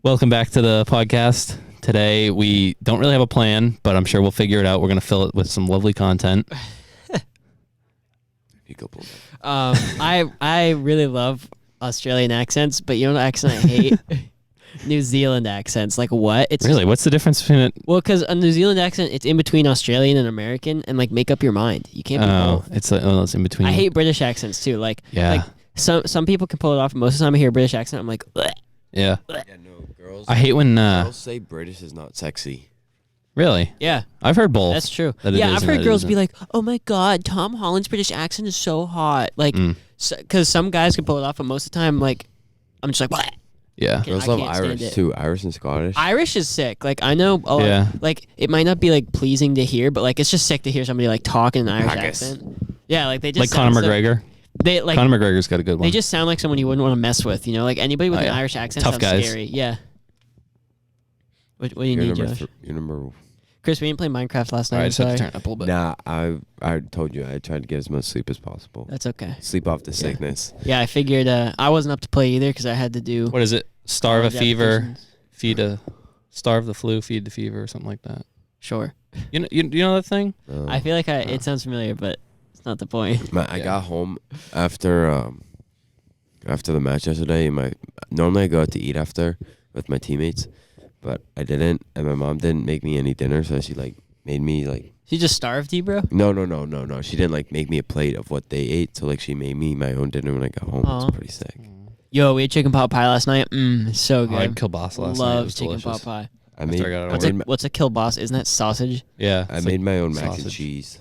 Welcome back to the podcast. Today we don't really have a plan, but I'm sure we'll figure it out. We're going to fill it with some lovely content. I really love Australian accents, but you know what accent I hate? New Zealand accents. Like what? It's Really? What's the difference between it? well, because a New Zealand accent, it's in between Australian and American, and like make up your mind. You can't be both. It's in between. I hate British accents too. Like some people can pull it off. Most of the time I hear a British accent, I'm like, bleh. Yeah. Yeah, no, girls. I hate when girls say British is not sexy. Really? Yeah, I've heard both. that's true. That it Yeah, is I've and heard that it girls be isn't. like, "Oh my God, Tom Holland's British accent is so hot." Like, because some guys can pull it off, but most of the time, like, I'm just like, "What?" Yeah. Okay. Girls I love can't stand Irish it. too. Irish and Scottish. Irish is sick. Like I know, Yeah. like it might not be like pleasing to hear, but like it's just sick to hear somebody like talk in an Irish Haggis. accent. Yeah, like they just Like sound Conor so- McGregor. They like Conor McGregor's got a good one. they just sound like someone you wouldn't want to mess with. You know, like anybody with Oh, an yeah. Irish accent Tough sounds guys. scary. Yeah. What do you You're need, number Josh? you're number. Chris, we didn't play Minecraft last night. All right, I'm just have to sorry. turn it up a little bit. Nah, I told you I tried to get as much sleep as possible. That's okay. Sleep off the sickness. Yeah, I figured I wasn't up to play either because I had to do. What is it? Starve a college fever, applications. starve the flu, feed the fever, or something like that. Sure. You know that thing? No. I feel like it sounds familiar, but it's not the point. I Yeah. got home after the match yesterday. Normally I go out to eat after with my teammates, but I didn't, and my mom didn't make me any dinner, so she like made me like. She just starved you, bro. No. She didn't like make me a plate of what they ate, so like she made me my own dinner when I got home. Aw. It's pretty sick. Yo, we had chicken pot pie last night. So Oh, I good. had kielbasa last night. It Love was chicken delicious. pot pie. I After made. I got out of I work. made, my, What's a kielbasa? Isn't that sausage? Yeah. I it's made like my own mac and sausage. cheese.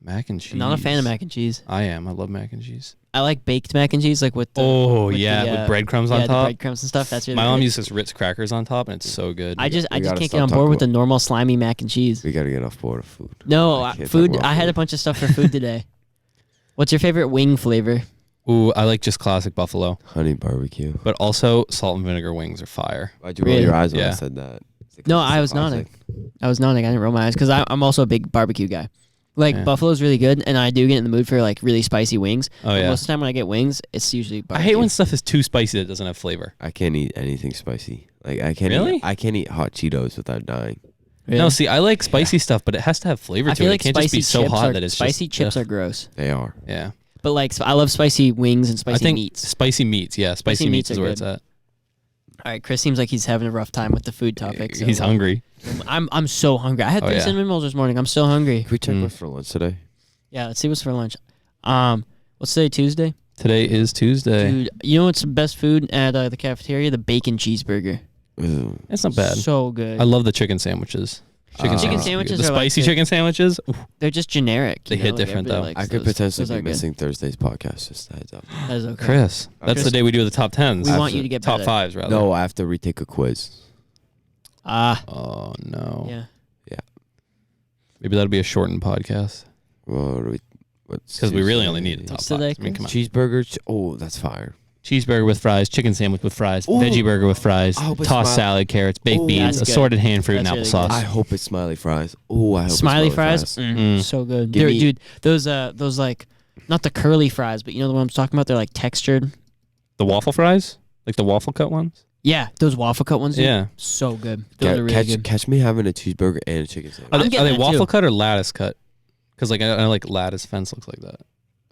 Mac and cheese. I'm not a fan of mac and cheese. I am. I love mac and cheese. I like baked mac and cheese, like with the With the, breadcrumbs yeah, on the top. breadcrumbs and stuff. That's really My mom good. uses Ritz crackers on top, and it's so good. I just We gotta can't get stop on board talking with the about- normal slimy mac and cheese. We gotta get off board of food. No, I can't talk food. about I had a food. bunch of stuff for food today. What's your favorite wing flavor? Ooh, I like just classic buffalo, Honey barbecue. but also salt and vinegar wings are fire. Why'd you roll Really? your eyes when I Yeah. said that? It's like, No, it's I a was nodding. classic. I was nodding. I didn't roll my eyes because I'm also a big barbecue guy. Like Yeah. buffalo's really good, and I do get in the mood for like really spicy wings. Oh But yeah. most of the time when I get wings, it's usually I barbecue. hate when stuff is too spicy that doesn't have flavor. I can't eat anything spicy. Like I can't. Really? I can't eat hot Cheetos without dying. Really? No, see, I like spicy stuff, but it has to have flavor I to feel it. like It can't just spicy be so chips hot are that it's spicy just, chips ugh. are gross. They are. Yeah. But like I love spicy wings and I spicy think meats. spicy meats. Yeah, spicy meats meats is are where good. it's at. All right, Chris seems like he's having a rough time with the food topic. So He's hungry. I'm so hungry. I had Oh, 3 yeah. cinnamon rolls this morning. I'm so hungry. Can we check what's for lunch today? Yeah, let's see what's for lunch. What's today? Tuesday. Today is Tuesday. Dude, you know what's the best food at the cafeteria? The bacon cheeseburger. Ooh. It's not bad. So good. I love the chicken sandwiches. Chicken sandwiches. sandwiches The are like spicy the- chicken sandwiches. Ooh, They're just generic. They you hit know, like, different, everybody though. likes I could those. potentially Those are be good. missing Thursday's podcast. Just a heads up. That is okay. Chris, that's Chris- the day we do the top tens. We want you to get top better. fives rather. No, I have to retake a quiz. Oh no. Yeah. Maybe that'll be a shortened podcast What's because we really only need the top What's five. today, I mean, come on. cheeseburger. Oh, that's fire. Cheeseburger with fries, chicken sandwich with fries, Ooh. veggie burger with fries, I hope it's tossed smile- salad, carrots, baked Ooh. beans, That's good. assorted hand fruit, That's and really applesauce. I hope it's smiley fries. Oh, I hope Smiley it's fries. Mm. So good. Give me- Dude, those like not the curly fries, but you know the one I'm talking about? They're like textured. The waffle fries, like the waffle cut ones. Yeah, those waffle cut ones. Dude. Yeah. So good. Those are really catch, good. catch me having a cheeseburger and a chicken sandwich. Are I'm they, getting are they that waffle too. cut or lattice cut? Because like I like lattice fence looks like that.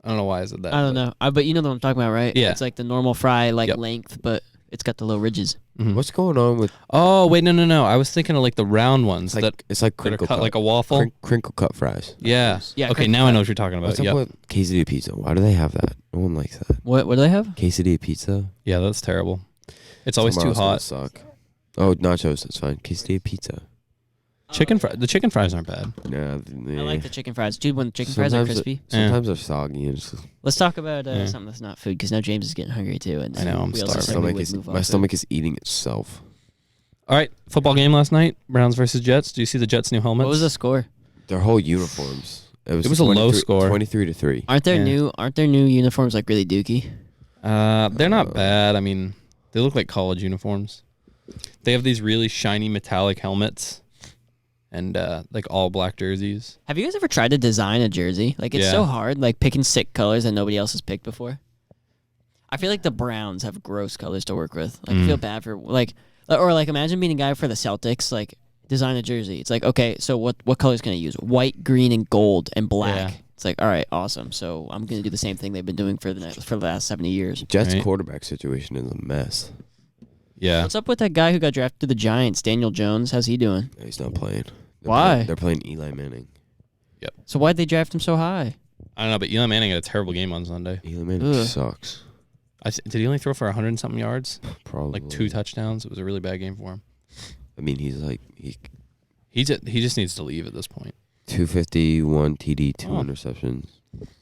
I don't know why is it that. I don't but- know. But you know what I'm talking about, right? Yeah. It's like the normal fry Yep. length, but it's got the low ridges. Mhm. What's going on with Oh wait, no. I was thinking of like the round ones it's like that are crinkle cut cut, like a waffle. crinkle cut fries? Yeah. Yeah, Okay, crinkle now I cut. know what you're talking about. What's up Yep. with quesadilla pizza? Why do they have that? No one likes that. What do they have? Quesadilla pizza. Yeah, that's terrible. It's always too Tomorrow's gonna hot. Suck. Oh, nachos. That's fine. Quesadilla pizza. The chicken fries aren't bad. Nah, I like the chicken fries. Dude, when the chicken fries are Sometimes crispy. Sometimes they're soggy. And it's just, Let's talk about Yeah. something that's not food, because now James is getting hungry too. And I know, I'm we also starving. said we stomach would is, move on my to- stomach is eating itself. All right, football game last night. Browns versus Jets. Do you see the Jets' new helmets? What was the score? Their whole uniforms. It was a low 23 score. 23-3. Aren't their Yeah. new uniforms like really dookie? They're not bad. I mean, they look like college uniforms. They have these really shiny metallic helmets and like all black jerseys. Have you guys ever tried to design a jersey? Like it's Yeah. so hard, like picking sick colors that nobody else has picked before. I feel like the Browns have gross colors to work with. Like I feel bad for imagine being a guy for the Celtics, like design a jersey. It's like, okay, so what colors can I use? White, green, and gold and black. Yeah. It's like, all right, awesome. So I'm gonna do the same thing they've been doing for the last 70 years. Jets Right. quarterback situation is a mess. Yeah. What's up with that guy who got drafted to the Giants, Daniel Jones? How's he doing? Yeah, he's not playing. Why? They're playing Eli Manning. So why'd they draft him so high? I don't know, but Eli Manning had a terrible game on Sunday. Eli Manning Ugh. sucks. Did he only throw for 100 and something yards? Probably Like 2 touchdowns. It was a really bad game for him. I mean, he's like He just needs to leave at this point. 251 TD, 2 Oh. interceptions,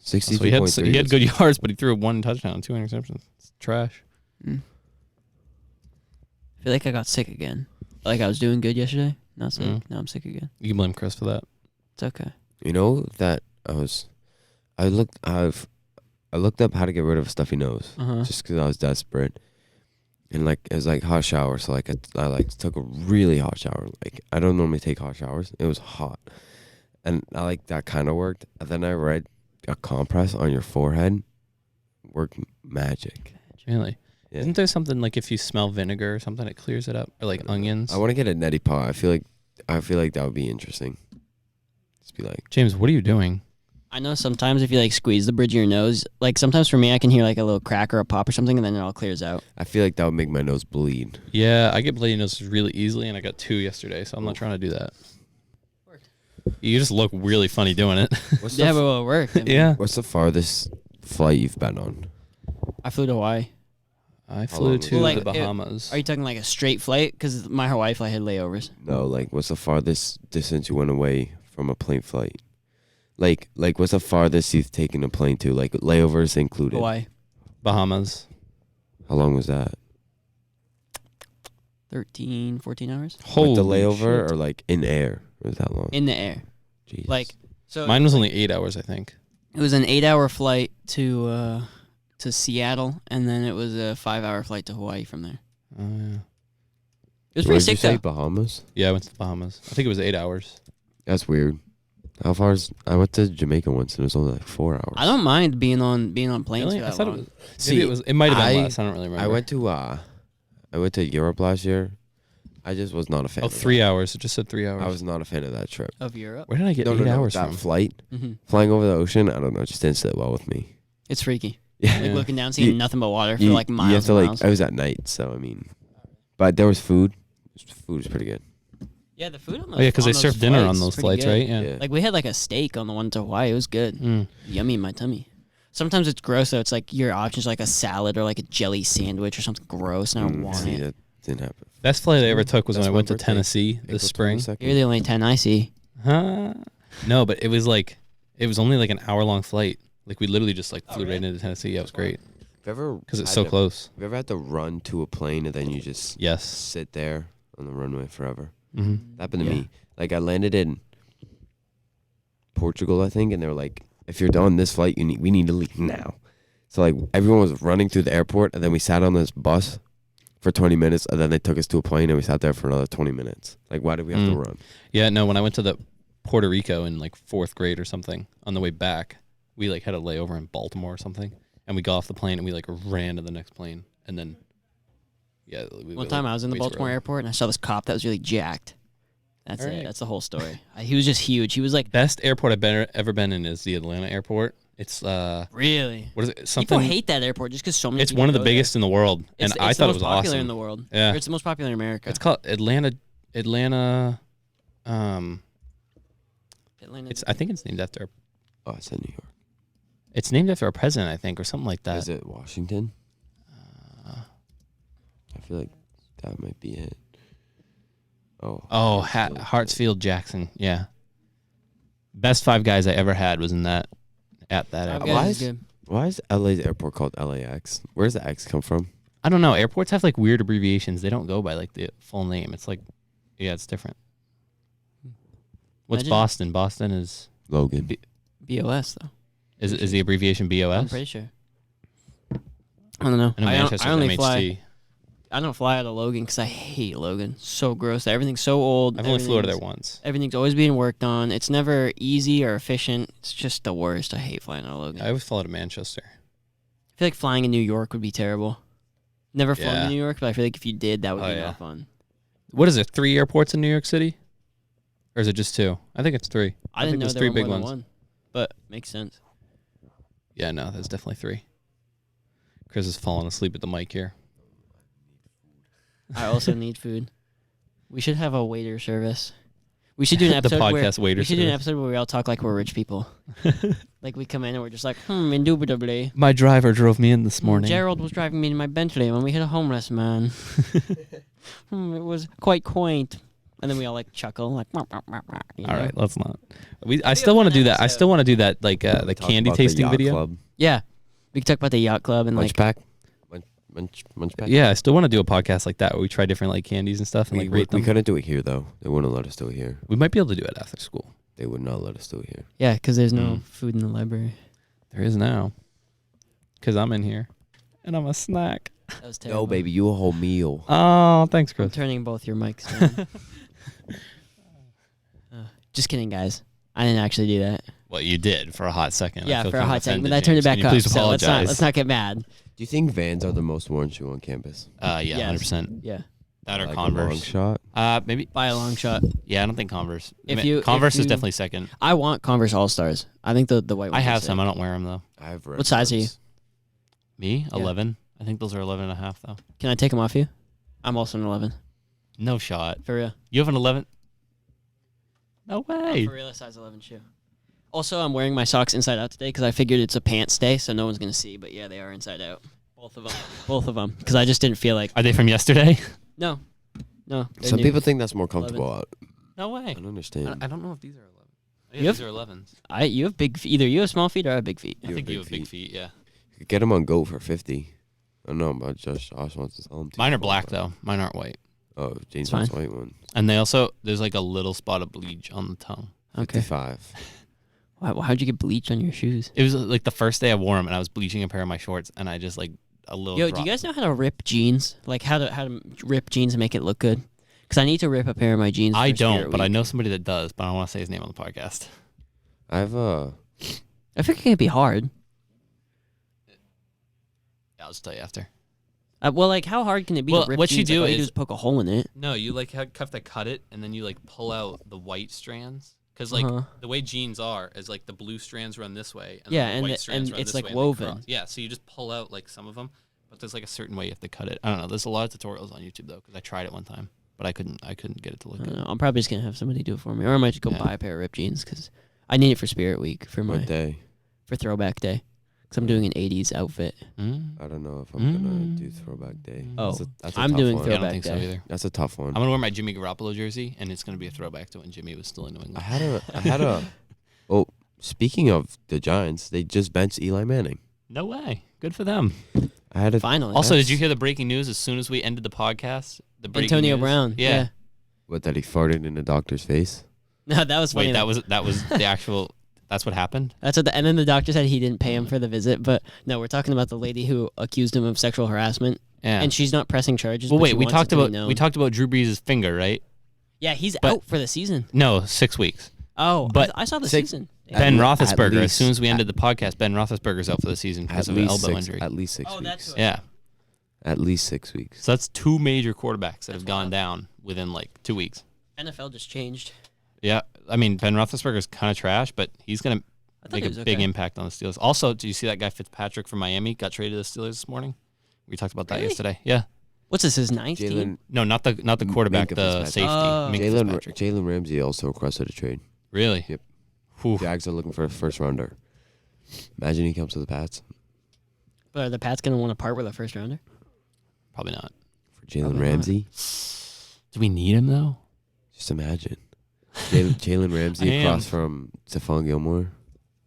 So 63.3. he had good yards, but he threw 1 touchdown, 2 interceptions. It's trash. I feel like I got sick again. Like I was doing good yesterday. Not sick. Mm. Now I'm sick again. You can blame Chris for that. It's okay. You know that I looked up how to get rid of a stuffy nose Uh-huh. just because I was desperate, and like it was like hot shower, so like I like took a really hot shower. Like I don't normally take hot showers. It was hot, and I like that kind of worked. And then I read a compress on your forehead worked magic. Really? Yeah. Isn't there something like if you smell vinegar or something, it clears it up? Or like onions? I want to get a neti pot. I feel like that would be interesting. Just be like, James, what are you doing? I know sometimes if you like squeeze the bridge of your nose, like sometimes for me I can hear like a little crack or a pop or something, and then it all clears out. I feel like that would make my nose bleed. Yeah, I get bloody noses really easily, and I got 2 yesterday, so I'm not trying to do that. You just look really funny doing it. What's Yeah, the, but it worked. I mean, Yeah. what's the farthest flight you've been on? I flew to Hawaii. I long flew was to it? Like, the Bahamas. Are you talking like a straight flight? Because my Hawaii flight had layovers. No, like what's the farthest distance you went away from a plane flight? Like what's the farthest you've taken a plane to? Like layovers included. Hawaii. Bahamas. How long was that? 13, 14 hours? Holy Like the layover shit. or like in air? Was that long? In the air. Jesus. Like, so Mine was only 8 hours, I think. it was an 8-hour flight to Seattle, and then it was a 5-hour flight to Hawaii from there. Oh, yeah. It was Where pretty did you sick say, though. Bahamas? Yeah, I went to the Bahamas. I think it was 8 hours. That's weird. How far is? I went to Jamaica once and it was only like 4 hours. I don't mind being on planes Really? for I that thought long. it was. Maybe it might have been I- less. I don't really remember. I went to Europe last year. I just was not a fan. Oh, of 3 hours. It just said 3 hours. I was not a fan of that trip. Of Europe. Where did I get 8 hours that from? flight Mm-hmm. flying over the ocean. I don't know. It just didn't sit well with me. It's freaky. Yeah. Like Yeah. looking down, seeing You- nothing but water for You, like you miles have to and like. miles. I was at night, so I mean, but there was food. Food was pretty good. Yeah, the food on those Oh, yeah, because they on those serve dinner on flights those is pretty flights, good. right? Yeah. Yeah. Like we had like a steak on the one to Hawaii. It was good. Mm. Yummy in my tummy. Sometimes it's gross though. It's like your options are like a salad or like a jelly sandwich or something gross, and I don't want See, it. that didn't happen. Best flight I ever took was That's when I my went to birthday. Tennessee this April spring. 22nd. You're the only 10 I see. Huh? No, but it was only like an hour-long flight. Like we literally just like flew right into Tennessee. Yeah, it was great Have you ever because it's had so to- close. Have you ever had to run to a plane and then you just Yes. sit there on the runway forever? Mm-hmm. That happened to Yeah. me. Like I landed in Portugal, I think, and they were like, "If you're on this flight, we need to leave now." So like everyone was running through the airport, and then we sat on this bus for 20 minutes, and then they took us to a plane, and we sat there for another 20 minutes. Like, why did we have to run? Yeah, no. When I went to the Puerto Rico in like 4th grade or something, on the way back, we like had a layover in Baltimore or something, and we got off the plane and we like ran to the next plane, and then yeah. One time I was in the Baltimore airport and I saw this cop that was really jacked. That's All it. right. That's the whole story. He was just huge. He was like, Best airport I've ever been in is the Atlanta airport. It's really? what is it? Something. People hate that airport just because so many It's people one of the go there. biggest in the world, and I thought it was the most popular awesome. in the world. Yeah. Or it's the most popular in America. It's called Atlanta. Atlanta. Atlanta. I think it's named after. Oh, it's in New York. It's named after a president, I think, or something like that. Is it Washington? I feel like that might be it. Oh. Oh, Hartsfield. Hartsfield Jackson. Yeah. Best 5 Guys I ever had was at that Five airport. Guys Why is is- good. Why is LA's airport called LAX? Where does the X come from? I don't know. Airports have like weird abbreviations. They don't go by like the full name. It's like, yeah, it's different. What's Imagine- Boston? Boston is Logan. BOS though. is the abbreviation I'm BOS? pretty sure. I don't know. I know Manchester's I only MHT. fly. I don't fly out of Logan because I hate Logan. So gross. Everything's so old. I've only flew out of there everything's- once. Everything's always being worked on. It's never easy or efficient. It's just the worst. I hate flying out of Logan. I always flew out of Manchester. feel like flying in New York would be terrible. Never flown Yeah. to New York, but I feel like if you did, that would Oh, be yeah. no fun. What is it? 3 airports in New York City, or is it just 2? I think it's 3. I didn't think know there's there 3 were big more than ones. one, but makes sense. Yeah, no, there's definitely 3. Chris is falling asleep at the mic here. I also need food. We should have a waiter service. We should do an The episode where podcast waiter we should do an service. episode where we all talk like we're rich people. Like we come in and we're just like, indubitably. My driver drove me in this morning. Gerald was driving me in my Bentley when we hit a homeless man. It was quite quaint. And then we all like chuckle, like. You know? All right, let's not. I still want to do that. I still want to do that, like the Talk candy about the tasting yacht video. Club. Yeah, we could talk about the yacht club and Munch like. pack. Munch pack. Yeah, I still want to do a podcast like that where we try different like candies and stuff and We, like we, rate them. we couldn't do it here though. They wouldn't let us do it here. We might be able to do it after school. They would not let us do it here. Yeah, because there's no Mm. food in the library. There is now, because I'm in here, and I'm a snack. That was terrible. No, baby, you a whole meal. Oh, thanks, I'm Chris. turning both your mics down. Just kidding, guys. I didn't actually do that. Well, you did for a hot second. I Yeah, feel for a kind of hot second, but offended, I turned it James. back Can you up. Please So apologize. let's not get mad. Do you think Vans are the most worn shoe on campus? Yeah, Yes. 100%. Yeah, That or Like a long Converse. shot. Maybe. by a long shot. Yeah, I don't think Converse. If I mean, you- Converse if is you- definitely second. I want Converse All Stars. I think the white ones. I are have sick. some. I don't wear them though. I have red What size are you? ones. Me, Yeah. 11. I think those are 11 and a half though. Can I take them off you? I'm also an 11. No shot. For real. You have an 11? No Oh, way. for real, a size 11 shoe. Also, I'm wearing my socks inside out today because I figured it's a pants day, so no one's gonna see. But yeah, they are inside out. Both of them. Both of them. Because I just didn't feel like. Are they from yesterday? No. they're Some new. people think that's more comfortable. No way. I don't understand. I don't know if these are 11. You have- These are 11s. You have big. Either you have small feet or I have big feet. I You have think big you have big feet, yeah. You could get them on Goat for 50. I don't know, but Josh wants to sell them. Mine are black though. Mine aren't white. Oh, James It's fine. wants white one. And they also, there's like a little spot of bleach on the tongue. Okay. 55. How'd you get bleach on your shoes? It was like the first day I wore them and I was bleaching a pair of my shorts and I just like a little Yo, do drop. you guys know how to rip jeans? Like how to rip jeans and make it look good? Because I need to rip a pair of my jeans. I for Spirit don't, but I Week. know somebody that does, but I don't want to say his name on the podcast. I have a. I think it can be hard. Yeah, I'll just tell you after. Well, like how hard can it be Well, to rip what you jeans? do Like, all is- just poke a hole in it. No, you like have to cut it and then you like pull out the white strands. Because like Uh-huh. the way jeans are is like the blue strands run this way and Yeah, then the and white the- strands and run it's, this like, way and they woven. cross. Yeah, so you just pull out like some of them, but there's like a certain way you have to cut it. I don't know. There's a lot of tutorials on YouTube though because I tried it one time, but I couldn't get it to look I don't good. know. I'm probably just gonna have somebody do it for me, or I might just go Yeah. buy a pair of ripped jeans because I need it for Spirit Week for What day? for Throwback Day. Because I'm doing an '80s outfit. Mm. I don't know if I'm gonna do Throwback Day. Oh, that's a I'm tough doing one. Yeah, I don't Throwback think so Day. either. That's a tough one. I'm gonna wear my Jimmy Garoppolo jersey, and it's gonna be a throwback to when Jimmy was still in New England. I had a. Oh, speaking of the Giants, they just benched Eli Manning. No way. Good for them. I had a. Finally. Also, did you That's- hear the breaking news as soon as we ended the podcast? The breaking Antonio news? Brown. Yeah. What, that he farted in the doctor's face? No, that was funny. Wait, that was the actual. That's what happened. That's what. And then the doctor said he didn't pay him for the visit. But no, we're talking about the lady who accused him of sexual harassment, Yeah. and she's not pressing charges. well, but wait. she We wants it talked to be about known. we talked about Drew Brees' finger, right? Yeah, he's but- out for the season. No, 6 weeks. Oh, but I saw the six- season. Ben At Roethlisberger. As least- soon as we ended the podcast, Ben Roethlisberger's out for the season because At of an least elbow six. injury. At least 6 Oh, weeks. that's what- Yeah. At least 6 weeks. So that's two major quarterbacks that have That's gone wild. down within like 2 weeks. NFL just changed. Yeah. I mean, Ben Roethlisberger's kind of trash, but he's gonna I thought make he a was big okay. impact on the Steelers. Also, do you see that guy Fitzpatrick from Miami got traded to the Steelers this morning? We talked about that Really? yesterday. Yeah. What's this? His ninth team? Jalen No, not the quarterback, Minkah the Fitzpatrick. safety. Oh. Minkah Jalen Fitzpatrick. Jalen Ramsey also requested a trade. Really? Yep. Whew. Jags are looking for a first rounder. Imagine he comes to the Pats But are the Pats gonna want to part with a first rounder? Probably not. for Jalen Probably not. Ramsey. Do we need him though? Just imagine. Jalen Ramsey I am. across from Stephon Gilmore.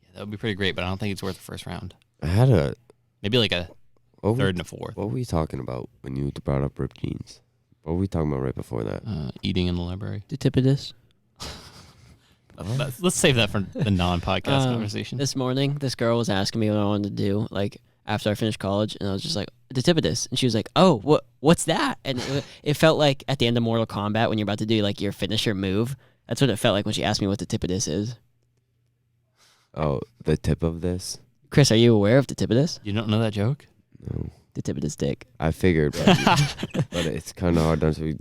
Yeah, that would be pretty great, but I don't think it's worth the first round. I had a Maybe like a what third and a fourth. What were we talking about when you brought up ripped jeans? What were we talking about right before that? Eating in the library. Ditipidus. Let's save that for the non-podcast Um, conversation. This morning, this girl was asking me what I wanted to do, like after I finished college, and I was just like, Ditipidus, and she was like, "Oh, what's that?" And it felt like at the end of Mortal Kombat when you're about to do like your finisher move. That's what it felt like when she asked me what Ditipidus is. Oh, the tip of this. Chris, are you aware of Ditibidus? You don't know that joke? No. Ditibidus dick. I figured, but it's kind of hard to understand.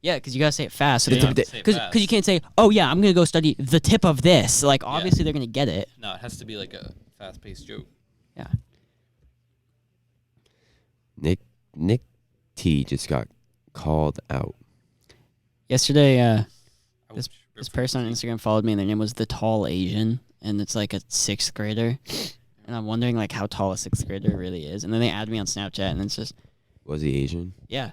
Yeah, because you gotta say it fast. You don't have to say it Because fast. you can't say, oh yeah, I'm gonna go study the tip of this. Like obviously they're gonna get it. No, it has to be like a fast-paced joke. Yeah. Nick T just got called out. Yesterday, Ouch. this person on Instagram followed me, and their name was the Tall Asian, and it's like a 6th grader. And I'm wondering like how tall a 6th grader really is. And then they add me on Snapchat, and it's just Was he Asian? yeah.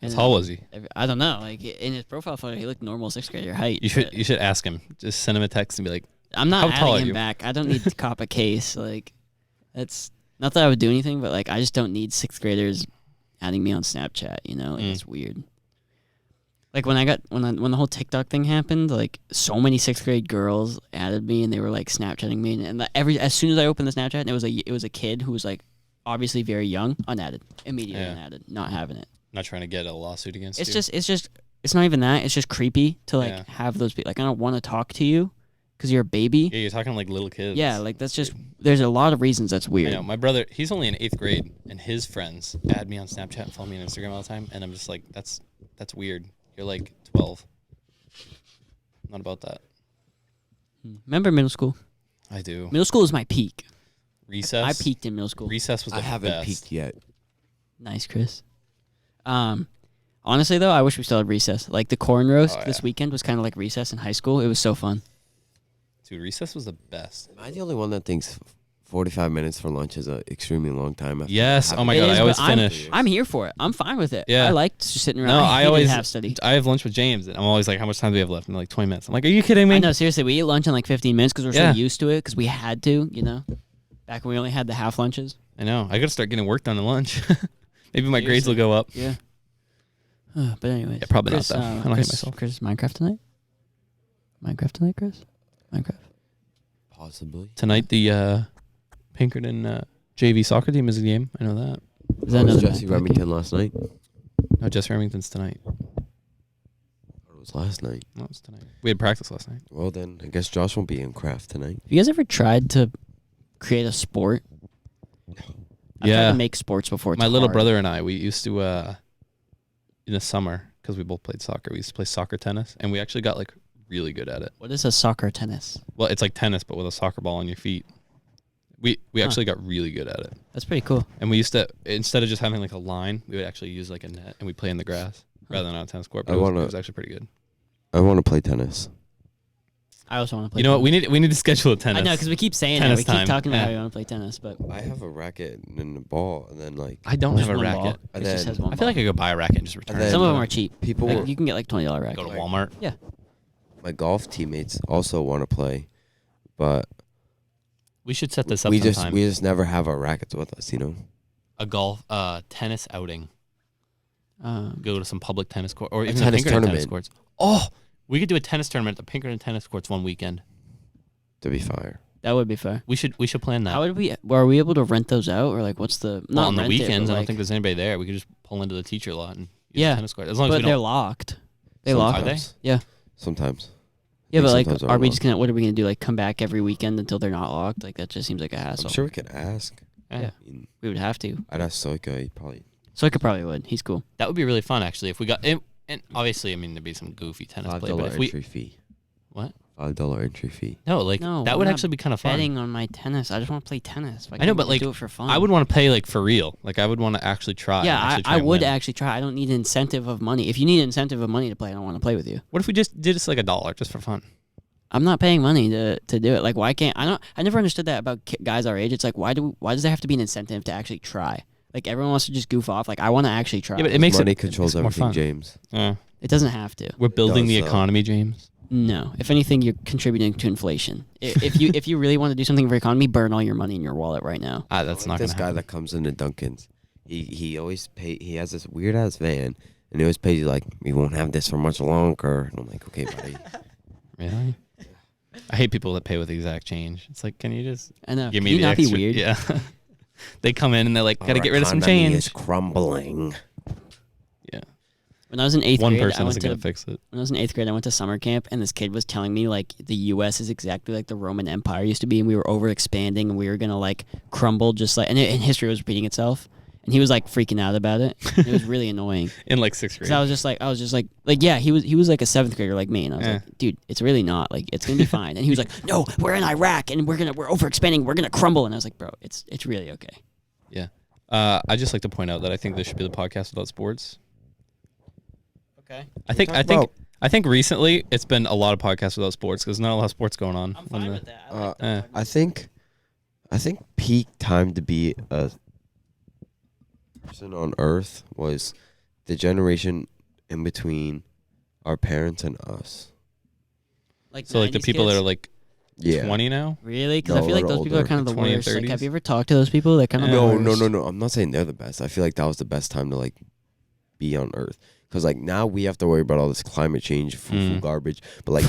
How And tall was he? I don't know. Like in his profile photo, he looked normal 6th grader height. You but should ask him. Just send him a text and be like, I'm not how tall are adding him you? back. I don't need to cop a case. Like that's not that I would do anything, but like I just don't need 6th graders adding me on Snapchat. You know, like it's weird. Like when the whole TikTok thing happened, like so many 6th grade girls added me and they were like Snapchatting me, and as soon as I opened the Snapchat, and it was a kid who was like obviously very young, unadded, immediately Yeah. unadded, not having it. not trying to get a lawsuit against It's you. just it's not even that. It's just creepy to like Yeah. have those people. Like I don't want to talk to you because you're a baby. Yeah, you're talking like little kids. Yeah, like that's just there's a lot of reasons that's I weird. know. My brother, he's only in 8th grade, and his friends add me on Snapchat and follow me on Instagram all the time, and I'm just like, that's weird. You're like 12. Not about that. Remember middle school? I do. Middle school is my peak. Recess. I peaked in middle school. Recess was the I haven't best. peaked yet. Nice, Chris. Honestly though, I wish we still had recess. Like the corn roast Oh, this yeah. weekend was kind of like recess in high school. It was so fun. Dude, recess was the best. Am I the only one that thinks 45 minutes for lunch is an extremely long time? After Yes. Oh my It god, is, I always but I'm- finish. I'm here for it. I'm fine with it. Yeah. I liked just sitting around. No, I I always have study. I have lunch with James, and I'm always like, how much time do we have left? And they're like 20 minutes. I'm like, are you kidding me? I know, seriously, we eat lunch in like 15 minutes because we're Yeah. so used to it because we had to, you know, back when we only had the half lunches. I know. I gotta start getting work done at lunch. Maybe my grades will go up. Yeah. But anyways. Yeah, probably not, Chris, though. I don't hate Chris, myself. Chris, Minecraft tonight? Chris? Minecraft. Possibly. Tonight, the Pinkerton JV soccer team is a game. I know that. Is that was another Jesse Minecraft Remington game? last night? No, Jess Remington's tonight. It was last night. No, it's tonight. We had practice last night. Well, then I guess Josh won't be in craft tonight. Have you guys ever tried to create a sport? I've tried Yeah. to make sports before. It's My little hard. brother and I, we used to in the summer, because we both played soccer, we used to play soccer tennis, and we actually got like really good at it. What is a soccer tennis? Well, it's like tennis, but with a soccer ball on your feet. We actually got really good at it. That's pretty cool. And we used to, instead of just having like a line, we would actually use like a net, and we'd play in the grass rather than on a tennis court. But I it wanna- was actually pretty good. I want to play tennis. I also want to play. You know what? tennis. We need to schedule a tennis. I know because we keep saying it. Tennis We keep time. talking about Yeah. how we want to play tennis, but I have a racket and a ball, and then like I don't just have a one racket. ball. And It just then- has one I feel like I could buy a racket and just return then- it. some of them are cheap. people Like, were, you can get like $20 racket. Go to Walmart. my golf teammates also want to play, but We should set this up we sometime. just never have our rackets with us, you know. A tennis outing. Um, Go to some public tennis court or even the tennis Pinkerton tennis tournament. courts. Oh, we could do a tennis tournament at the Pinkerton tennis courts one weekend. To be fair, that would be fair. We should plan that. How would we? Are we able to rent those out, or like what's the? Well, Not on the rent it, weekends, but, I don't like- think there's anybody there. We could just pull into the teacher lot and use Yeah, the tennis court. As long as But we they're don't. locked. They lock. Are they? Sometimes. Yeah. Sometimes. Yeah, think but like, sometimes they're are we locked. just gonna? What are we gonna do? Like, come back every weekend until they're not locked? Like, that just seems like a hassle. I'm sure we could ask. Yeah. I mean, We would have to. I'd ask Soika. He probably. Soika probably would. He's cool. That would be really fun, actually, if we got. And obviously, I mean, there'd be some goofy tennis play, but $5 if we. entry fee. What? $5 entry fee. No, like No, that I'm would not actually be kind of fun. Betting on my tennis. I just want to play tennis. Why I know, can't but, we like, do it for fun. I would want to pay like for real. Like I would want to actually try. Yeah, and actually try I and would win. actually try. I don't need incentive of money. If you need incentive of money to play, I don't want to play with you. What if we just did just like $1 just for fun? I'm not paying money to do it. Like, why can't I never understood that about guys our age. It's like, why does there have to be an incentive to actually try? Like, everyone wants to just goof off. Like, I want to actually try. Yeah, but it makes Money it controls makes it more everything, fun. James. It doesn't have to. We're building the does, though. economy, James. No. If anything, you're contributing to inflation. If you really want to do something for economy, burn all your money in your wallet right now. That's not this gonna guy happen. that comes into Duncan's. He always he has this weird ass van, and he always pays you like, we won't have this for much longer. And I'm like, okay, buddy. Really? I hate people that pay with exact change. It's like, can you just I know. give Can me you the not extra? be weird? Yeah. They come in and they're like, gotta Our get rid of some economy change. is crumbling. Yeah. When I was in eighth One grade, person isn't gonna fix it. when I was in eighth grade, I went to summer camp, and this kid was telling me like the U.S. is exactly like the Roman Empire used to be, and we were over expanding, and we were gonna like crumble, just like, and history was repeating itself. And he was like freaking out about it. It was really annoying. In like 6th grade. Because I was just like, yeah, he was like a 7th grader like me, and I was Yeah. like, dude, it's really not. Like, it's gonna be fine. And he was like, no, we're in Iraq, and we're overexpanding, we're gonna crumble. And I was like, bro, it's really okay. Yeah. I just like to point out that I think this should be the podcast without sports. Okay. I think recently it's been a lot of podcasts without sports because not a lot of sports going on. I'm fine with that. I like Eh. I think peak time to be a person on Earth was the generation in between our parents and us. So like the 90s people that kids? are like Yeah. 20 now. Really? Because No, I feel like a those little people are older, kind of the 20 and worst. Like, 30s. have you ever talked to those people? They're kind of the No, worst. no. I'm not saying they're the best. I feel like that was the best time to like be on Earth. Because like now we have to worry about all this climate change, foo garbage. But like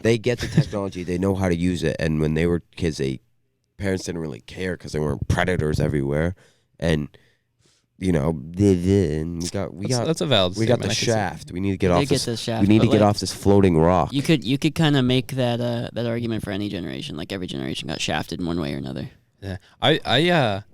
they get the technology, they know how to use it. And when they were kids, parents didn't really care because there weren't predators everywhere. And you know, and That's a valid we got statement. the I can see. shaft. We need to get They off get this. the shaft, We need to but, get like, off this floating rock. You could kind of make that argument for any generation. Like every generation got shafted in one way or another. Yeah. I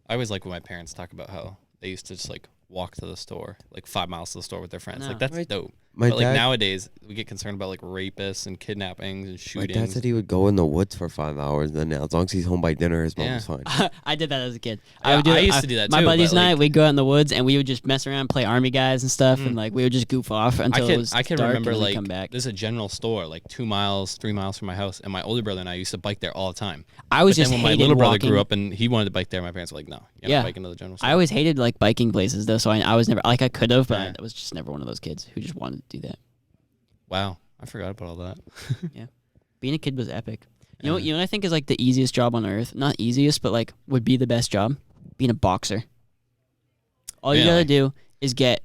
always like when my parents talk about how they used to just like walk to the store, like 5 miles to the store with their friends. No. Like that's My- dope. my But like dad- nowadays we get concerned about like rapists and kidnappings and My shootings. dad said he would go in the woods for 5 hours. Then as long as he's home by dinner, his mom Yeah. was fine. I did that as a kid. Yeah, would I used to do that My too, buddies but, and I, like- we'd go out in the woods and we would just mess around, play army guys and stuff, and like we would just goof off until it was I can dark remember and we'd like come back. there's a general store like 2 miles, 3 miles from my house, and my older brother and I used to bike there all the time. I was But just then when my hated little brother walking. grew up and he wanted to bike there, my parents were like, no, you're Yeah. not biking to the general store. I always hated like biking places though, so I was never like I could have, but Yeah. I was just never one of those kids who just wanted to do that. Wow, I forgot about all that. Being a kid was epic. You Yeah. know what I think is like the easiest job on earth? Not easiest, but like would be the best job? Being a boxer. All you gotta Really? do is get,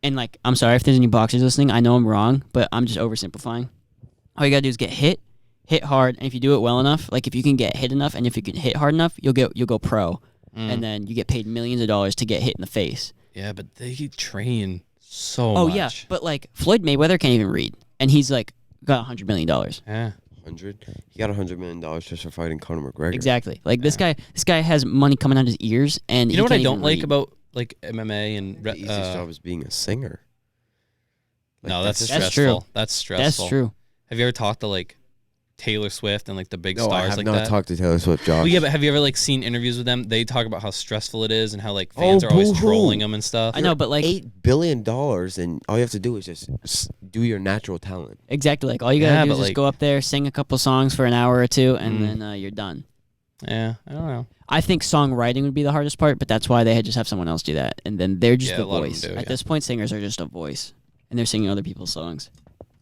and like, I'm sorry if there's any boxers listening. I know I'm wrong, but I'm just oversimplifying. All you gotta do is get hit hard, and if you do it well enough, like if you can get hit enough, and if you can hit hard enough, you'll go pro, and then you get paid millions of dollars to get hit in the face. Yeah, but they train so Oh much. yeah, but like Floyd Mayweather can't even read, and he's like got $100 million. Yeah. 100. He got $100 million just for fighting Conor McGregor. Exactly. Like this guy has money coming out his ears, and You know he what I can't don't even like read. about like MMA and The easiest job is being a singer. Like, no, that's just- That's stressful. true. That's stressful. That's true. Have you ever talked to like Taylor Swift and like the big No, stars I have like not that? talked to Taylor Swift, Josh. Well, yeah, but have you ever like seen interviews with them? They talk about how stressful it is and how like fans are always boo-hoo. trolling them and stuff. I know, but like $8 billion, and all you have to do is just do your natural talent. exactly, like all you gotta Yeah, do but, is just like- go up there, sing a couple songs for an hour or two, and Mm. then you're done. Yeah, I don't know. I think songwriting would be the hardest part, but that's why they had just have someone else do that, and then they're just Yeah, the a lot of them voice. do, At yeah. this point, singers are just a voice, and they're singing other people's songs,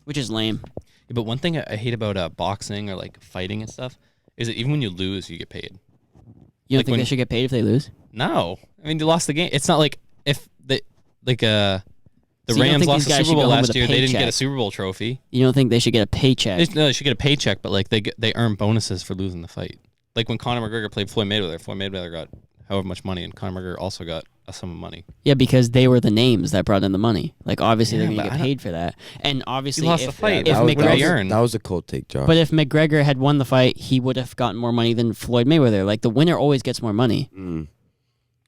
which is lame. Yeah, but one thing I hate about boxing or like fighting and stuff is that even when you lose, you get paid. You don't Like think when- they should get paid if they lose? No, I mean you lost the game. It's not like if the the So you don't Rams think lost these the guys Super should Bowl go home with last a year. They didn't get a paycheck? Super Bowl trophy. You don't think they should get a paycheck? No, they should get a paycheck, but like they earn bonuses for losing the fight. Like when Conor McGregor played Floyd Mayweather got however much money, and Conor McGregor also got a sum of money. Yeah, because they were the names that brought in the money. Like obviously Yeah, they're but gonna I get don't- paid for that, and obviously lost if, the fight. if That was- what did he McGregor, earn? That was a cold take, Josh. but if McGregor had won the fight, he would have gotten more money than Floyd Mayweather. Like the winner always gets more money.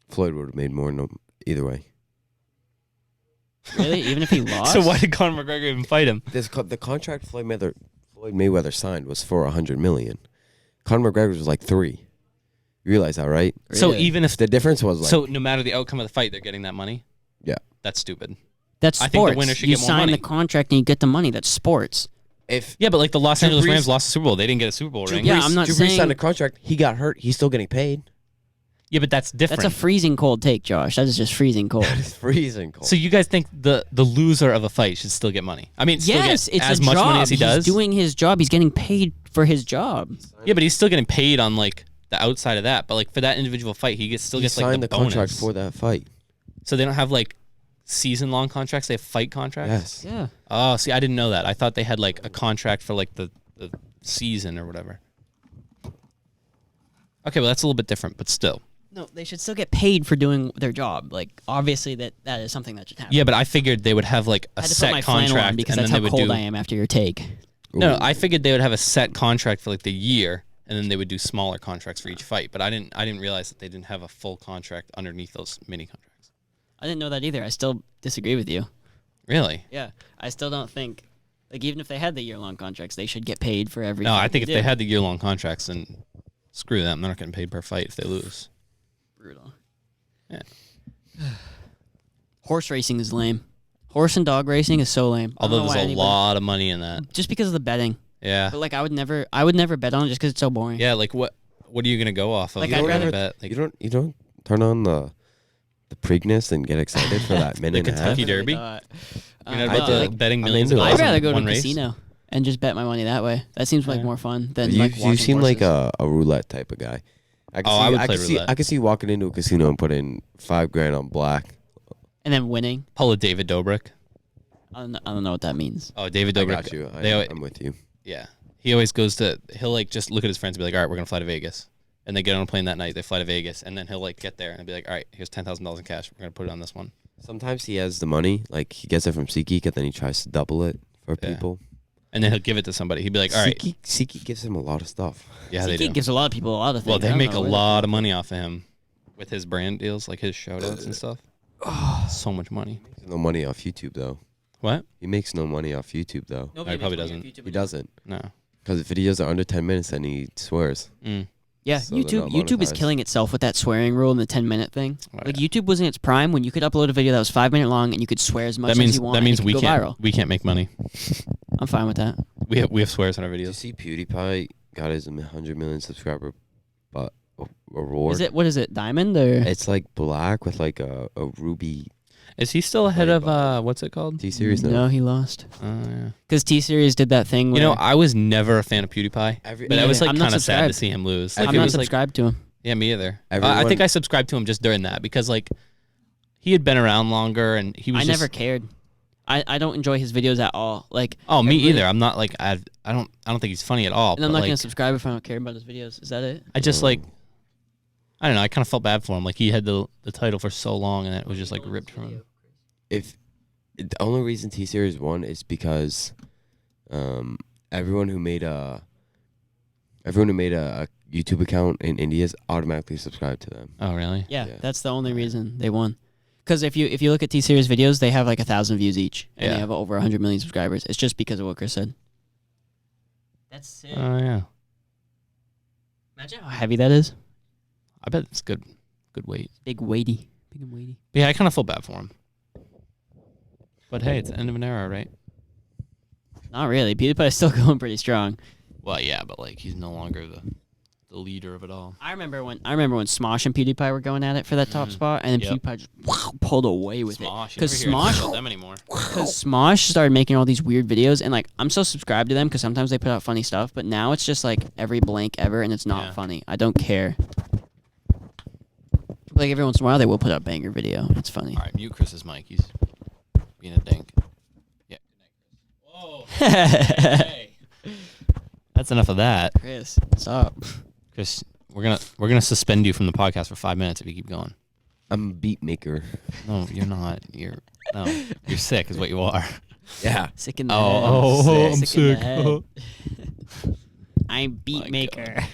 Floyd would have made more either way. Really, even if he lost. So why did Conor McGregor even fight him? The contract Floyd Mayweather signed was for $100 million. Conor McGregor's was like 3. You realize that, right? So Really? even if The difference was like so, no matter the outcome of the fight, they're getting that money. Yeah. That's stupid. That's I sports. think the winner should you get more sign money. the contract and you get the money. That's sports. if Yeah, but like the Los Drew Angeles Brees- Rams lost the Super Bowl, they didn't get a Super Bowl ring. Yeah, I'm not Drew Brees saying- signed a contract, he got hurt, he's still getting paid. Yeah, but that's different. That's a freezing cold take, Josh. That is just freezing cold. It's freezing cold. So you guys think the loser of a fight should still get money? I mean, still Yes, get it's as a much job. money as he does. He's doing his job. He's getting paid for his job. Yeah, but he's still getting paid on like the outside of that. But like for that individual fight, he still he gets like signed the the contract bonus. for that fight. So they don't have like season-long contracts. They have fight contracts. Yes. Yeah. Oh, see, I didn't know that. I thought they had like a contract for like the season or whatever. Okay, well that's a little bit different, but still. No, they should still get paid for doing their job. Like, obviously, that is something that should happen. Yeah, but I figured they would have like a I had to put set my flannel on contract, because and that's then how they would cold do. I am after your take. No, I figured they would have a set contract for like the year, and then they would do smaller contracts for each fight. But I didn't realize that they didn't have a full contract underneath those mini contracts. I didn't know that either. I still disagree with you. Really? Yeah, I still don't think, like, even if they had the year-long contracts, they should get paid for every No, fight I think if do. they had the year-long contracts, then screw them. They're not getting paid per fight if they lose. Brutal. Yeah. Horse racing is lame. Horse and dog racing is so lame. I don't Although know why there's a anybody- lot of money in that. Just because of the betting. Yeah. But, like, I would never bet on it just because it's so boring. Yeah, like what are you gonna go off of? Like, if I'd you're gonna rather- bet? Like, You don't turn on the Preakness and get excited for that minute and a half. Kentucky Derby? You're you're gonna did. bet betting I'm millions into of it. dollars I'd rather on go to one a race. casino and just bet my money that way. That seems like Yeah. more fun than You like watching seem like horses. a roulette type of guy. I Oh, I would play could see, roulette. I could see walking into a casino and putting $5,000 on black. And then winning. Pull a David Dobrik. I don't know what that means. Oh, David I Dobrik. got you. I'm with you. Yeah. He always goes to, he'll like just look at his friends and be like, all right, we're going to fly to Vegas. And they get on a plane that night, they fly to Vegas, and then he'll like get there and be like, all right, here's $10,000 in cash. We're going to put it on this one. Sometimes he has the money, like he gets it from SeatGeek, and then he tries to double it for Yeah. people. And then he'll give it to somebody. He'd be like, all right. SeatGeek gives him a lot of stuff. Yeah, they SeatGeek do. gives a lot of people a lot of things. Well, I they don't make know a where lot of money off of him with his brand deals, like his shout outs and stuff. So much money. No money off YouTube though. What? He makes no money off YouTube though. Nobody He probably makes money doesn't. off YouTube He anymore. doesn't, No. because if videos are under 10 minutes, then he swears. Yeah, So they're not YouTube is monetized. killing itself with that swearing rule and the 10-minute thing. Oh, Like yeah. YouTube was in its prime when you could upload a video that was 5 minute long and you could swear as much That means as you want. that means and it we could go can't viral. we can't make money. I'm fine with that. We have swears on our Did you videos. see PewDiePie got his 100 million subscriber, but award? What is it? Diamond or It's like black with like a ruby Is he still ahead Right, of but- what's it called? T-Series now. No, he lost Yeah. because T-Series did that thing. You know, where I was never a fan of PewDiePie, but I was like I'm not kind of sad to subscribed. see him lose. I'm Like, I'm it not was like, subscribed to him. yeah, me either. I Everyone- think I subscribed to him just during that because like he had been around longer and he was I just, never cared. I don't enjoy his videos at all. Like, Oh, me really- either. I'm not like I don't think he's funny at all. and I'm but, not like, gonna subscribe if I don't care about his videos. Is that it? I just like I don't know. I kind of felt bad for him. Like he had the title for so long and it was just like ripped from him. If the only reason T-Series won is because everyone who made a YouTube account in India is automatically subscribed to them. Oh, really? Yeah, Yeah. that's the only reason they won. Because if you look at T-Series videos, they have like 1,000 views each, and Yeah. they have over 100 million subscribers. It's just because of what Chris said. That's sick. Oh, yeah. Imagine how heavy that is. I bet it's good weight. Big and weighty. But yeah, I kind of feel bad for him. But hey, it's the end of an era, right? Not really. PewDiePie is still going pretty strong. Well, yeah, but like he's no longer the leader of it all. I remember when Smosh and PewDiePie were going at it for that top spot, and then Yep. PewDiePie just pulled away with Smosh, it. you Because never hear Smosh, about them anymore. because Smosh started making all these weird videos, and like I'm so subscribed to them because sometimes they put out funny stuff, but now it's just like every blank ever, and it's not Yeah. funny. I don't care. Like every once in a while, they will put out banger video. It's funny. All right, mute Chris's mic. He's being a dink. Yeah. Whoa. Hey. That's enough of that, Chris, stop. Chris. We're gonna suspend you from the podcast for 5 minutes if you keep going. I'm a beat maker. No, you're not. You're sick, is what you are. Yeah. Sick in the Oh, head. I'm in the sick. head. I'm My beat maker.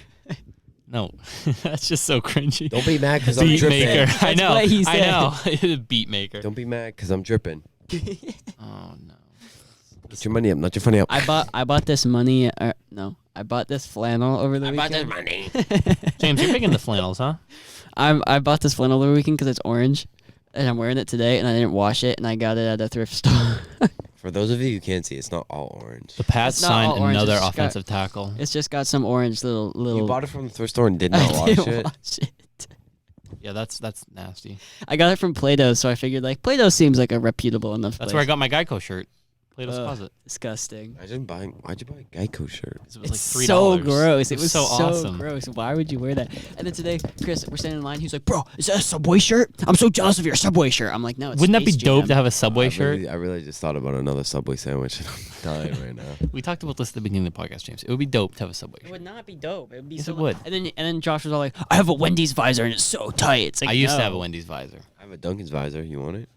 No, that's just so cringy. Don't be mad because I'm Beat dripping. maker. I That's know. what he I know. Beat maker. Don't be mad because I'm dripping. Oh no. Get your money up, not your funny up. I bought this money. I bought this flannel over the weekend. money. James, you're big into flannels, huh? I bought this flannel over the weekend because it's orange, and I'm wearing it today, and I didn't wash it, and I got it at a thrift store. For those of you who can't see, it's not all orange. The Pats It's not signed all orange, another it's got- offensive tackle. It's just got some orange little. You bought it from the thrift store and did not I wash didn't it. wash it. Yeah, that's nasty. I got it from Play-Doh, so I figured like Play-Doh seems like a reputable enough. That's place. where I got my Geico shirt. Plato's Ugh. Closet. Disgusting. Why'd you buy a Geico shirt? 'Cause it was It's like $3. so gross. It was so awesome. gross. Why would you wear that? And then today, Chris, we're standing in line. He's like, "Bro, is that a Subway shirt? I'm so jealous of your Subway shirt." I'm like, "No, it's Wouldn't that be Space dope Jam." to have a Subway shirt? I really just thought about another Subway sandwich and I'm dying right now. We talked about this at the beginning of the podcast, James. It would be dope to have a Subway It shirt. would not be dope. It would be Yes, so. it would. And then Josh was all like, "I have a Wendy's visor and it's so tight." It's like I used to no. have a Wendy's visor. I have a Dunkin's visor. You want it?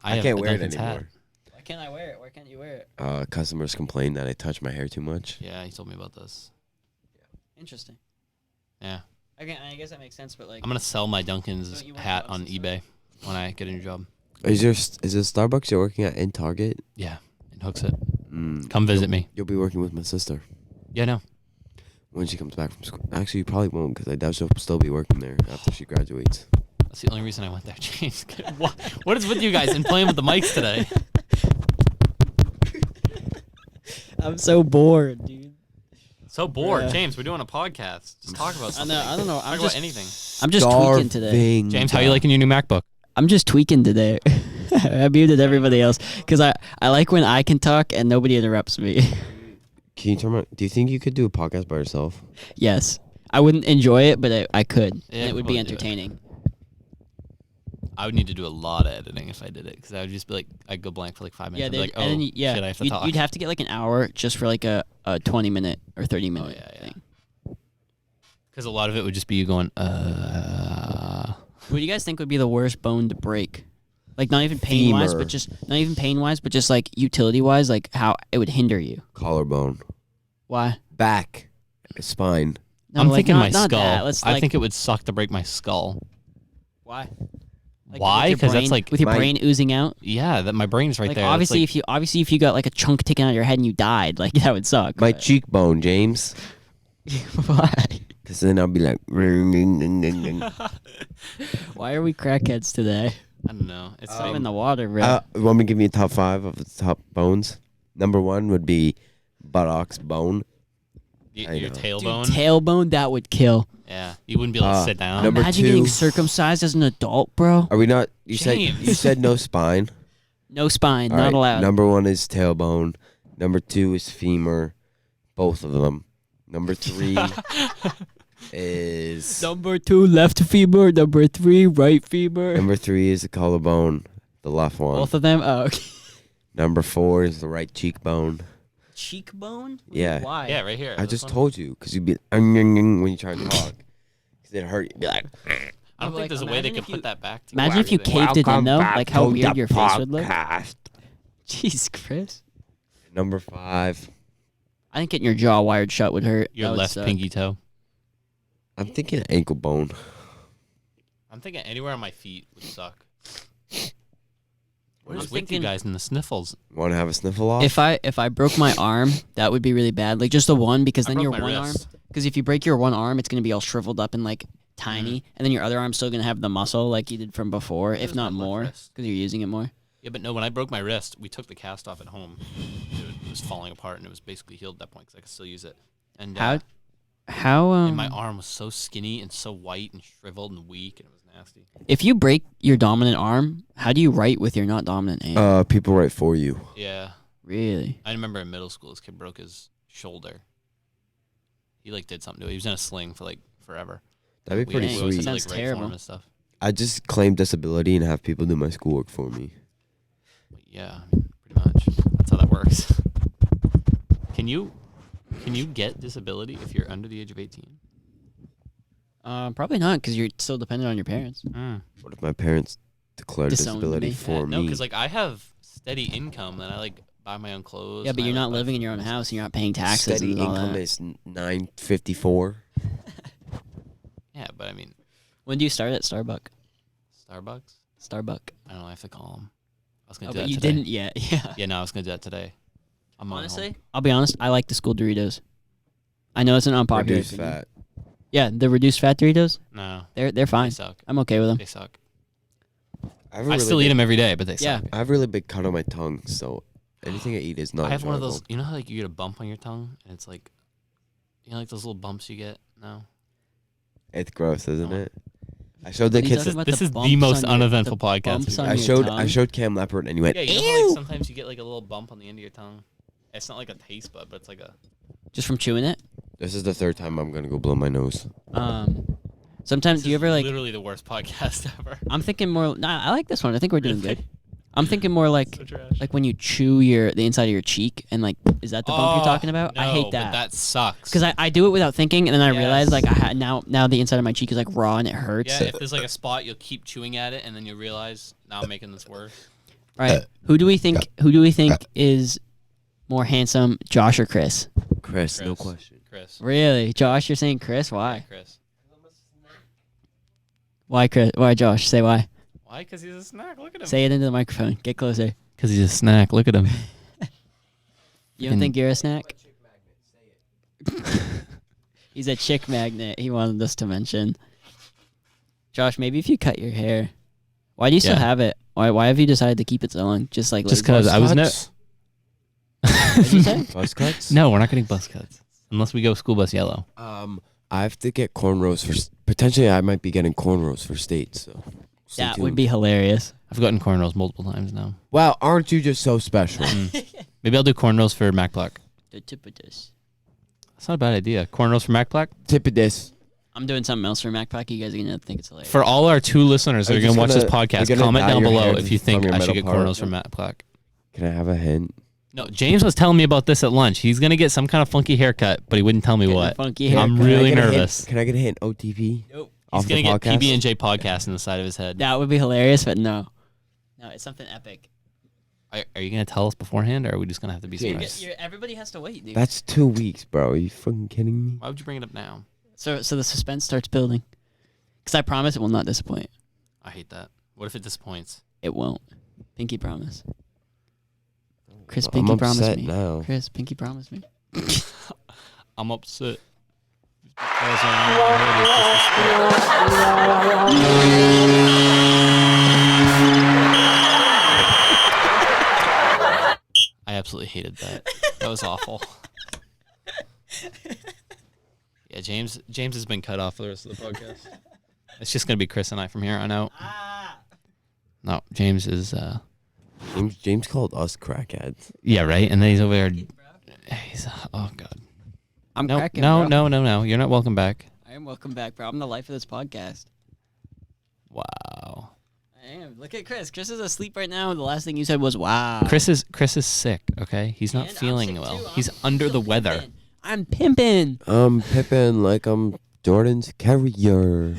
I have can't the wear Dunkin's it hat. anymore. Why can't I wear it? Why can't you wear it? Customers complain that I touch my hair too much. Yeah, he told me about this. Interesting. Yeah. Okay, I guess that makes sense, but like, I'm gonna sell my Dunkin's Don't you want hat gloves on and eBay when I get a new job. Is it Starbucks you're working at in Target? Yeah, it hooks it. Come visit me. You'll be working with my sister Yeah, no. when she comes back from school. Actually, you probably won't because I doubt she'll still be working there after she graduates. That's the only reason I went there, James. What is with you guys and playing with the mics today? I'm so bored, dude. So bored, Yeah. James. We're doing a podcast. Just talk about something. I don't know. Talk about anything. I'm just tweaking today. Starving. James, how you liking your new MacBook? I'm just tweaking today. I muted everybody else because I like when I can talk and nobody interrupts me. Can you turn on? Do you think you could do a podcast by yourself? Yes, I wouldn't enjoy it, but I could. Yeah, And it would be probably do it. entertaining. I would need to do a lot of editing if I did it because I would just be like, I'd go blank for like 5 minutes. Yeah, and be like, and then oh, shit, I have to talk. you'd have to get like an hour just for like a 20-minute or 30-minute yeah. thing. Because a lot of it would just be you going, What do you guys think would be the worst bone to break? Like not even pain wise, Femur. but just like utility wise, like how it would hinder you. Collarbone, Why? back, spine. No, I'm like, thinking my not skull. That. Let's, I like, think it would suck to break my skull. why? Like, Why? with your Because that's brain- like, with your my- brain oozing out. yeah, that my brain's right Like there. obviously, That's if you got like a chunk taken out of your head and you died, like that would suck. My but- cheekbone, James. Why? Because then I'll be like. Why are we crackheads today? I don't know. It's I'm in the water, bro. You want me to give you a top 5 of the top bones? Number 1 would be buttocks bone. I your know. tailbone. Tailbone, that would kill. Yeah, you wouldn't be able to sit down. number Imagine 2. getting circumcised as an adult, bro. Are we not? You James. said no spine. No spine, All not right, allowed. Number 1 is tailbone. Number 2 is femur. Both of them. Number 3 is. Number 2, left femur. Number 3, right femur. Number 3 is the collarbone, the left one. Both of them. Oh, okay. Number 4 is the right cheekbone. Cheekbone. Yeah. Why? Yeah, right here. I this just one. told you because you'd be when you try to talk. Because it hurt. You'd be like. I don't Like, think there's a way they imagine could if you- put that back. To Imagine if you caved it in though, like how weird your face would look. Jeez, Chris. Number 5. I think getting your jaw wired shut would hurt. your That would left suck. pinky toe. I'm thinking ankle bone. I'm thinking anywhere on my feet would suck. What I'm is with you thinking- guys and the sniffles? Want to have a sniffle off? If I broke my arm, that would be really bad. Like just the one, because I then your broke my one arm. wrist. Because if you break your one arm, it's gonna be all shriveled up and like tiny, and then your other arm's still gonna have the muscle like you did from before, It if was not my left more, wrist. because you're using it more. Yeah, but no, when I broke my wrist, we took the cast off at home. It was falling apart, and it was basically healed at that point because I could still use it. And How and my arm was so skinny and so white and shriveled and weak, and it was nasty. if you break your dominant arm, how do you write with your not dominant hand? people write for you. Yeah, Really? I remember in middle school, this kid broke his shoulder. He like did something to it. He was in a sling for like forever. That'd be We pretty always sweet. had to, Sounds like, write for terrible. him and stuff. I just claim disability and have people do my schoolwork for me. But yeah, I mean, pretty much. That's how that works. Can you get disability if you're under the age of 18? Probably not, because you're still dependent on your parents. What if my parents declare Disowned disability me. for No, me? because like I have steady income and I like buy my own clothes. Yeah, but and I, you're like, not buy living in food your own and house stuff. and you're not paying taxes Steady and all income that. is $9.54. Yeah, but I mean, When do you start at Starbucks? Starbucks. Starbucks. I don't know. I have to call them. I was gonna Oh, do but that you today. didn't yet. Yeah. Yeah, no, I was gonna do that today. I'm on Honestly, home. I'll be honest. I like the school Doritos. I know it's an unpopular Reduced opinion. fat. Yeah, the reduced fat Doritos. No, They're they fine. suck. I'm okay with them. They suck. I have a I really still eat big- them every day, but they Yeah. suck. I have a really big cut on my tongue, so anything I eat is not I have one of those. enjoyable. You know how like you get a bump on your tongue and it's like, you know, like those little bumps you get. No, It's gross, isn't No. it? I showed the He's kids. talking about This the is the bumps most on your- uneventful the podcast bumps we've on ever I your showed tongue. I showed Cam Leopard, and he went. Yeah, you know, Ew! like sometimes you get like a little bump on the end of your tongue. It's not like a taste bud, but it's like a. Just from chewing it. This is the third time I'm gonna go blow my nose. Sometimes do you ever like? literally the worst podcast ever? I'm thinking more. Nah, I like this one. I think we're doing good. I'm thinking more like So trash. like when you chew the inside of your cheek and like, is that the bump you're talking about? I hate But that. that sucks. Because I do it without thinking, and then I realize Yes. like I had now the inside of my cheek is like raw and it hurts. Yeah, if there's like a spot, you'll keep chewing at it, and then you realize now I'm making this worse. Right? Who do we think is more handsome, Josh or Chris? Chris, no Chris. question. Chris. Really, Josh? You're saying Chris? Yeah, Why? Chris. Why Chris? Why Josh? Say why. Why? Because he's a snack. Look at him. Say it into the microphone. Get closer. Because he's a snack. Look at him. You don't think you're a snack? He's a chick magnet. He wanted us to mention. Josh, maybe if you cut your hair. Why do you still Yeah. have it? Why have you decided to keep it so long? Just like Just lazy? 'cause I was Cuts? What'd you say? Buzz cuts? No, we're not getting bus cuts unless we go school bus yellow. I have to get cornrows for potentially. I might be getting cornrows for state. So stay That tuned. would be hilarious. I've gotten cornrows multiple times now. Wow, aren't you just so special? Maybe I'll do cornrows for Mac Black. The tip of this. That's not a bad idea. Cornrows for Mac Black. Tip of this. I'm doing something else for MacPack. You guys are gonna think it's hilarious. For all our 2 listeners that Are are you going to watch just this gonna- podcast, you're gonna comment dye down your below hair if you from think your I should middle get part? cornrows for Mac Black. Can I have a hint? No, James was telling me about this at lunch. He's going to get some kind of funky haircut, but he wouldn't tell me Getting a what. funky haircut. I'm Can I really get a hint? nervous. Can I get a hint? OTP. Nope. He's Off going the to get podcast? PB&J podcast in the side of his head. That would be hilarious, but no. No, it's something epic. Are you going to tell us beforehand, or are we just going to have to be James. surprised? Everybody has to wait, dude. That's 2 weeks, bro. Are you fucking kidding me? Why would you bring it up now? So the suspense starts building. Because I promise it will not disappoint. I hate that. What if it disappoints? It won't. Pinky promise. Chris, I'm Pinky promise upset me. now. Chris, Pinky promise me. I'm upset. I absolutely hated that. That was awful. Yeah, James has been cut off for the rest of the podcast. It's just gonna be Chris and I from here on out. No, James is James called us crackheads. yeah, right? And then he's over there. He's oh god. I'm No, cracking, no, bro. no. You're not welcome back. I am welcome back, bro. I'm the life of this podcast. Wow. I am. Look at Chris. Chris is asleep right now. The last thing you said was, wow. Chris is sick, okay? He's not And I'm feeling sick, well. too. He's I'm under the still weather. pimping. I'm pimping. I'm Pippin like I'm Jordan's carrier.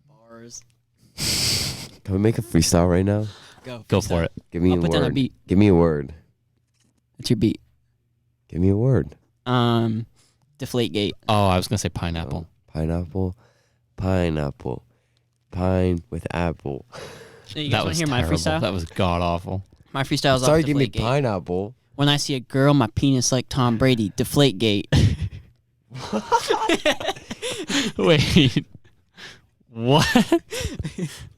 Bars. Can we make a freestyle right now? Go for it. Give me I'll a put down a word. beat. Give me a word. What's your beat? Give me a word. Deflategate. Oh, I was gonna say pineapple. Pineapple. Pineapple. Pine with apple. You guys That want was to hear my terrible. freestyle? That was god awful. My freestyle is Sorry, off give me Deflategate. pineapple. When I see a girl, my penis like Tom Brady. Deflategate. Wait. What?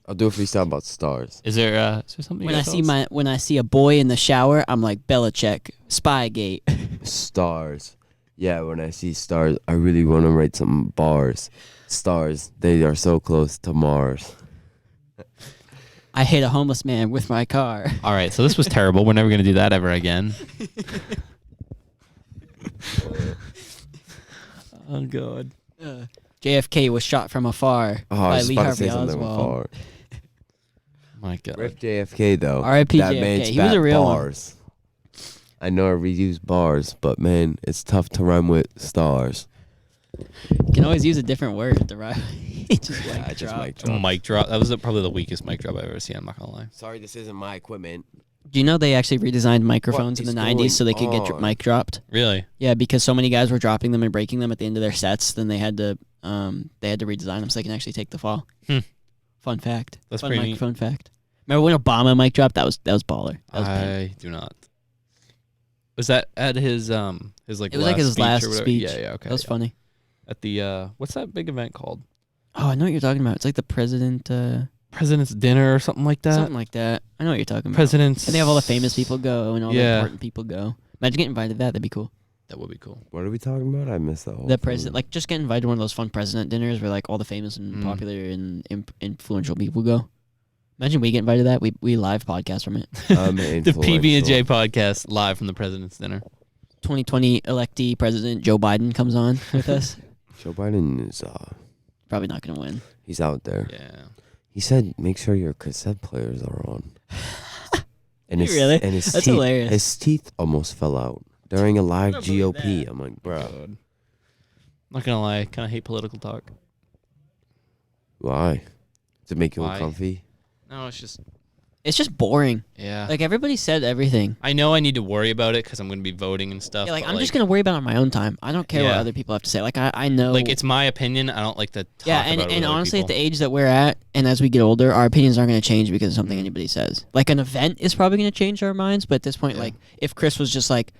I'll do a freestyle about stars. Is there something? when I see a boy in the shower, I'm like Belichick. Spygate. Stars. Yeah, when I see stars, I really want to write some bars. Stars, they are so close to Mars. I hit a homeless man with my car. All right, so this was terrible. We're never gonna do that ever again. Oh god. JFK was shot from afar Oh, I by was Lee about to Harvey say something Oswald. before. My god. Rip JFK though. R.I.P. That JFK. man's He was a bat real one. bars. I know I reuse bars, but man, it's tough to rhyme with stars. You can always use a different word to rhyme. Just Yeah, like I just drop. mic drop. Mic drop. That was probably the weakest mic drop I've ever seen. I'm not gonna lie. Sorry, this isn't my equipment. Do you know they actually redesigned microphones in the is 90s so they could going get on? mic dropped? Really? Yeah, because so many guys were dropping them and breaking them at the end of their sets, then they had to redesign them so they can actually take the fall. Hmm. Fun fact. That's Fun pretty neat. microphone fact. Remember when Obama mic dropped? That was baller. That was big. I do not. Was that at his like It was like last his speech or last whatever? speech. Yeah, yeah, okay. That was yeah. funny. At the what's that big event called? Oh, I know what you're talking about. It's like the president, President's dinner or something like that. something like that. I know what you're talking about. President's. And they have all the famous people go and all the Yeah. important people go. Imagine getting invited to that. That'd be cool. That would be cool. What are we talking about? I missed the whole The thing. president, like, just get invited to one of those fun president dinners where like all the famous and popular and influential people go. Imagine we get invited to that. We live podcast from it. The PB&J podcast live from the president's dinner. 2020 electee president Joe Biden comes on with us. Joe Biden is Probably not gonna win. he's out there. Yeah. He said, "Make sure your cassette players are on." And Really? And his That's teeth, hilarious. His teeth almost fell out during a live don't believe GOP. that. I'm like, bro, God. Not gonna lie, kind of hate political talk. why? To make you Why? uncomfy? No, it's just It's just boring. yeah. Like everybody said everything. I know I need to worry about it because I'm gonna be voting and stuff. Yeah, like but, I'm just gonna worry about it on my own time. I don't care what Yeah. other people have to say. Like I know. like it's my opinion. I don't like to talk yeah, about it with and other honestly, at the people. age that we're at, and as we get older, our opinions aren't going to change because of something anybody says. Like an event is probably going to change our minds, but at this point, Yeah. like if Chris was just like,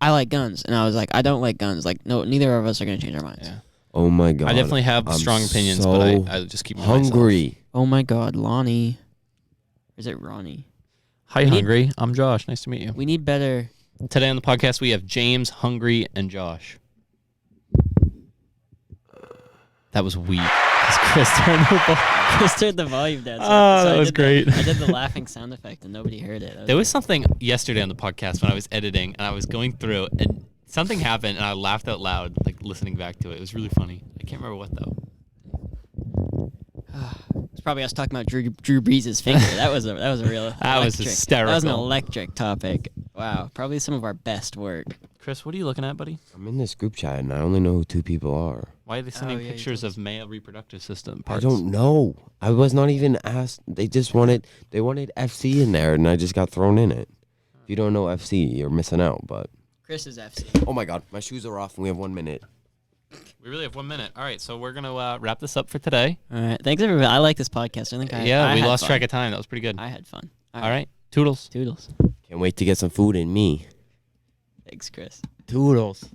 "I like guns," and I was like, "I don't like guns," like no, neither of us are going to change our minds. Yeah. Oh my god! I definitely have I'm strong opinions, so but I just keep them to myself. hungry. Oh my God, Lonnie, or is it Ronnie? Hi, We need- Hungry. I'm Josh. Nice to meet you. We need better. Today on the podcast, we have James, Hungry, and Josh. That was weak. Chris turned the Chris turned the volume down. Oh, that I was did great. I did the laughing sound effect, and nobody heard it. There was something yesterday on the podcast when I was editing and I was going through and something happened and I laughed out loud, like listening back to it. It was really funny. I can't remember what though. It's probably us talking about Drew Brees' finger. That was a real. That was electric. hysterical. That was an electric topic. Wow, probably some of our best work. Chris, what are you looking at, buddy? I'm in this group chat and I only know who 2 people are. Why are they sending Oh, yeah, you pictures told of male reproductive system I parts? don't know. I was not even asked. They wanted FC in there, and I just got thrown in it. If you don't know FC, you're missing out. But Chris is FC. oh my god, my shoes are off, and we have 1 minute. We really have 1 minute. All right, so we're gonna wrap this up for today. All right, thanks everybody. I like this podcast. I think I We had lost fun. track of time. That was pretty good. I had fun. All right, toodles. Toodles. Can't wait to get some food in me. Thanks, Chris. Toodles.